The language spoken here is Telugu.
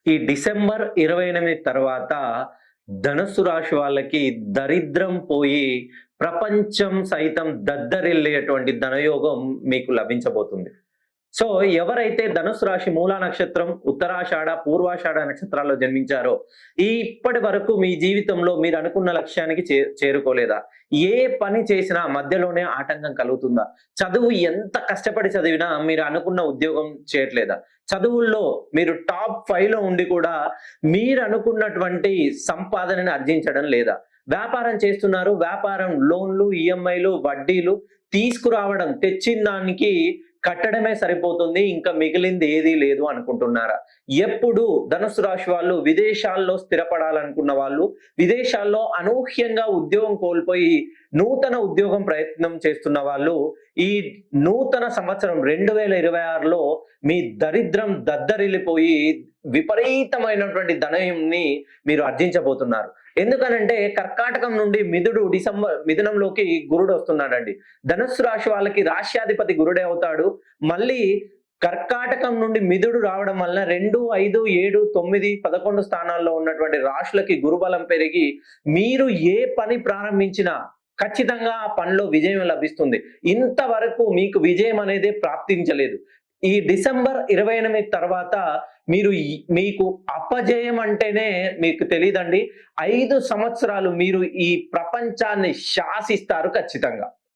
ఈ డిసెంబర్ 28 తర్వాత ధనుస్సు రాశి వాళ్ళకి దరిద్రం పోయి ప్రపంచం సైతం దద్దరిల్లేటువంటి ధనయోగం మీకు లభించబోతుంది. సో, ఎవరైతే ధనుస్సు రాశి మూలా నక్షత్రం, ఉత్తరాషాఢ, పూర్వాషాఢ నక్షత్రాల్లో జన్మించారో, ఇప్పటి వరకు మీ జీవితంలో మీరు అనుకున్న లక్ష్యానికి చేరుకోలేదా? ఏ పని చేసినా మధ్యలోనే ఆటంకం కలుగుతుందా? చదువు ఎంత కష్టపడి చదివినా మీరు అనుకున్న ఉద్యోగం చేయట్లేదా? చదువుల్లో మీరు టాప్ 5లో ఉండి కూడా మీరు అనుకున్నటువంటి సంపాదనని ఆర్జించడం లేదా? వ్యాపారం చేస్తున్నారు. వ్యాపారం లోన్లు, ఈఎంఐలు, వడ్డీలు తీసుకురావడం, తెచ్చిన దానికి కట్టడమే సరిపోతుంది. ఇంకా మిగిలింది ఏదీ లేదు అనుకుంటున్నారా? ఎప్పుడు ధనుస్సు రాశి వాళ్ళు విదేశాల్లో స్థిరపడాలనుకున్న వాళ్ళు, విదేశాల్లో అనూహ్యంగా ఉద్యోగం కోల్పోయి నూతన ఉద్యోగం ప్రయత్నం చేస్తున్న వాళ్ళు, ఈ నూతన సంవత్సరం 2026లో మీ దరిద్రం దద్దరిల్లిపోయి విపరీతమైనటువంటి ధనయంని మీరు ఆర్జించబోతున్నారు. ఎందుకనంటే కర్కాటకం నుండి మిథునంలోకి గురుడు వస్తున్నాడండి. ధనుస్సు రాశి వాళ్ళకి రాశ్యాధిపతి గురుడే అవుతాడు. మళ్ళీ కర్కాటకం నుండి మిథుడు రావడం వల్ల 2, 5, 7, 9, 11 స్థానాల్లో ఉన్నటువంటి రాశులకి గురుబలం పెరిగి మీరు ఏ పని ప్రారంభించినా ఖచ్చితంగా ఆ పనిలో విజయం లభిస్తుంది. ఇంతవరకు మీకు విజయం అనేది ప్రాప్తించలేదు. ఈ డిసెంబర్ 28 తర్వాత మీకు అపజయం అంటేనే మీకు తెలీదండి. 5 సంవత్సరాలు మీరు ఈ ప్రపంచాన్ని శాసిస్తారు ఖచ్చితంగా.